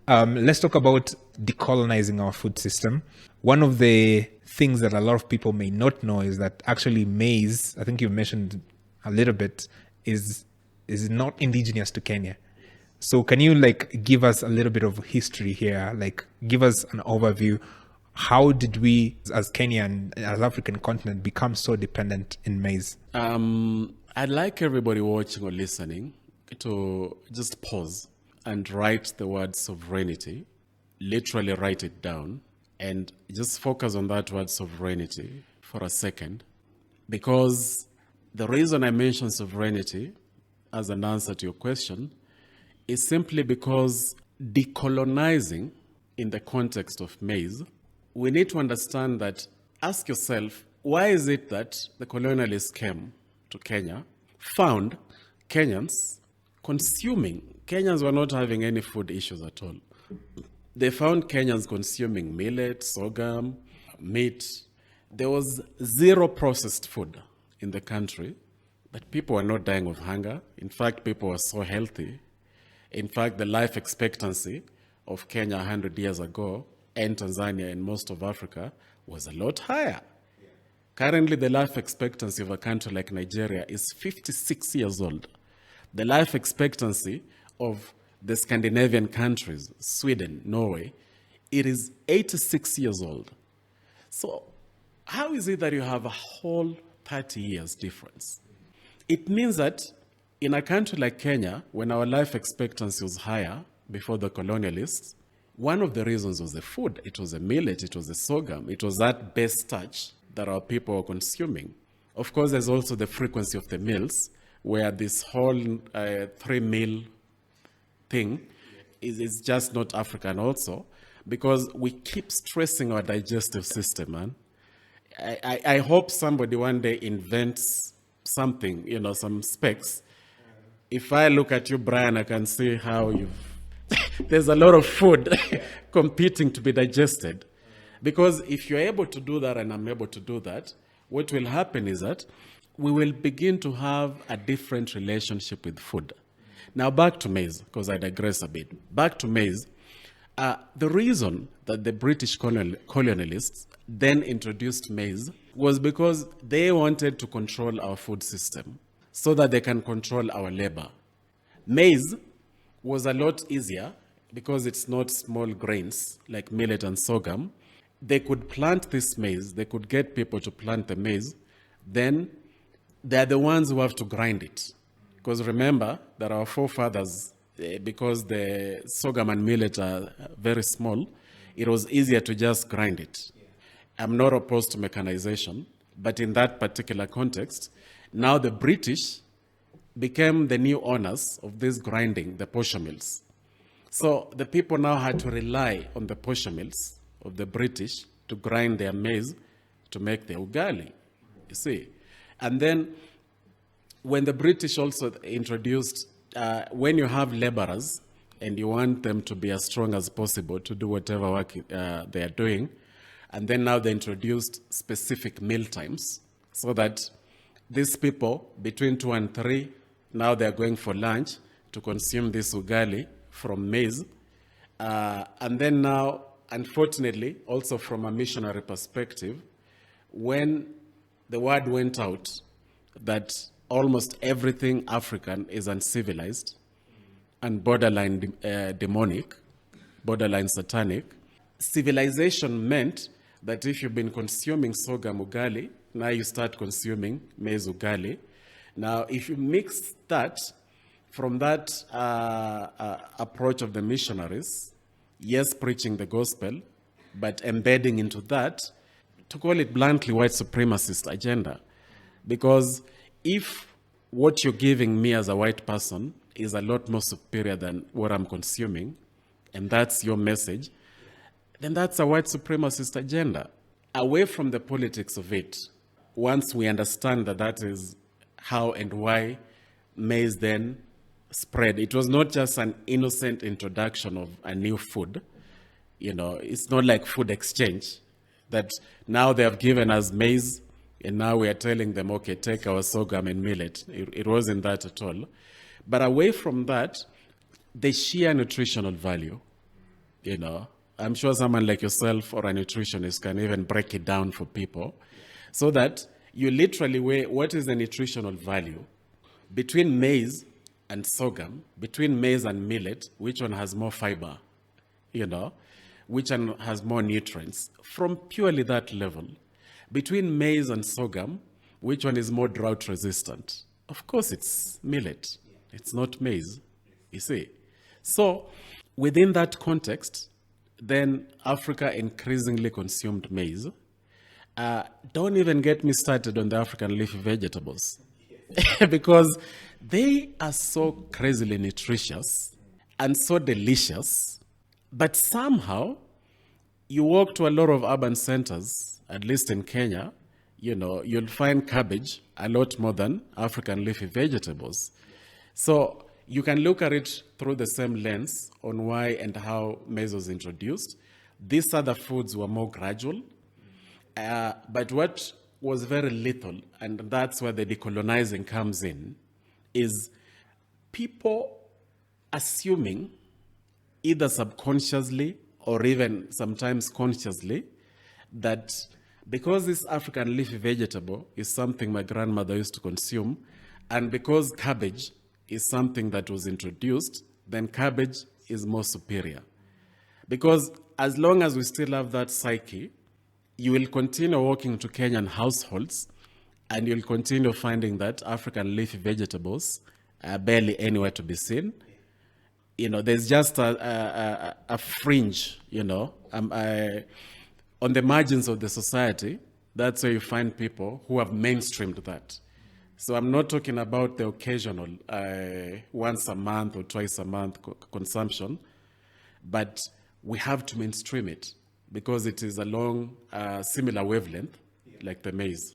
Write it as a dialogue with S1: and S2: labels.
S1: Let's talk about decolonizing our food system. One of the things that a lot of people may not know is that actually maize, I think you mentioned a little bit, is not indigenous to Kenya. So can you give us a little bit of history here? Give us an overview. How did we, as Kenya and as African continent, become so dependent in maize?
S2: I'd like everybody watching or listening to just pause and write the word sovereignty, literally write it down, and just focus on that word sovereignty for a second. Because the reason I mention sovereignty as an answer to your question is simply because decolonizing in the context of maize, we need to understand that, ask yourself, why is it that the colonialists came to Kenya, found Kenyans consuming? Kenyans were not having any food issues at all. They found Kenyans consuming millet, sorghum, meat. There was zero processed food in the country, but people were not dying of hunger. In fact, people were so healthy. In fact, the life expectancy of Kenya 100 years ago and Tanzania and most of Africa was a lot higher. Currently, the life expectancy of a country like Nigeria is 56 years old. The life expectancy of the Scandinavian countries, Sweden, Norway, it is 86 years old. So how is it that you have a whole 30 years difference? It means that in a country like Kenya, when our life expectancy was higher before the colonialists, one of the reasons was the food. It was the millet, it was the sorghum, it was that best starch that our people were consuming. Of course, there's also the frequency of the meals, where this whole 3-meal thing is just not African also, because we keep stressing our digestive system, man. I hope somebody one day invents something, some specs. If I look at you, Brian, I can see how there's a lot of food competing to be digested. Because if you're able to do that and I'm able to do that, what will happen is that we will begin to have a different relationship with food. Now back to maize, because I digress a bit. Back to maize. The reason that the British colonialists then introduced maize was because they wanted to control our food system so that they can control our labor. Maize was a lot easier because it's not small grains like millet and sorghum. They could plant this maize, they could get people to plant the maize, then they're the ones who have to grind it. Because remember that our forefathers, because the sorghum and millet are very small, it was easier to just grind it. I'm not opposed to mechanization, but in that particular context, now the British became the new owners of this grinding, the posher mills. So the people now had to rely on the posher mills of the British to grind their maize to make the ugali, you see. And then when the British also introduced, when you have laborers and you want them to be as strong as possible to do whatever work they are doing, and then now they introduced specific meal times so that these people between 2 and 3, now they're going for lunch to consume this ugali from maize. And then now, unfortunately, also from a missionary perspective, when the word went out that almost everything African is uncivilized and borderline demonic, borderline satanic, civilization meant that if you've been consuming sorghum ugali, now you start consuming maize ugali. Now, if you mix that from that approach of the missionaries, yes, preaching the gospel, but embedding into that, to call it bluntly, white supremacist agenda. Because if what you're giving me as a white person is a lot more superior than what I'm consuming, and that's your message, then that's a white supremacist agenda. Away from the politics of it, once we understand that that is how and why maize then spread, it was not just an innocent introduction of a new food. It's not like food exchange, that now they have given us maize, and now we are telling them, okay, take our sorghum and millet. It wasn't that at all. But away from that, the sheer nutritional value You know, I'm sure someone like yourself or a nutritionist can even break it down for people so that you literally weigh what is the nutritional value between maize and sorghum, between maize and millet, which one has more fiber, you know, which one has more nutrients, from purely that level. Between maize and sorghum, which one is more drought resistant? Of course, it's millet. It's not maize, you see. So within that context, then Africa increasingly consumed maize. Don't even get me started on the African leafy vegetables because they are so crazily nutritious and so delicious, but somehow you walk to a lot of urban centers, at least in Kenya, you know, you'll find cabbage a lot more than African leafy vegetables. So you can look at it through the same lens on why and how maize was introduced. These other foods were more gradual, but what was very little, and that's where the decolonizing comes in, is people assuming, either subconsciously or even sometimes consciously, that because this African leafy vegetable is something my grandmother used to consume, and because cabbage is something that was introduced, then cabbage is more superior. Because as long as we still have that psyche, you will continue walking to Kenyan households and you'll continue finding that African leafy vegetables are barely anywhere to be seen. You know, there's just a fringe, you know, on the margins of the society. That's where you find people who have mainstreamed that. So I'm not talking about the occasional once a month or twice a month consumption, but we have to mainstream it because it is along a similar wavelength like the maize.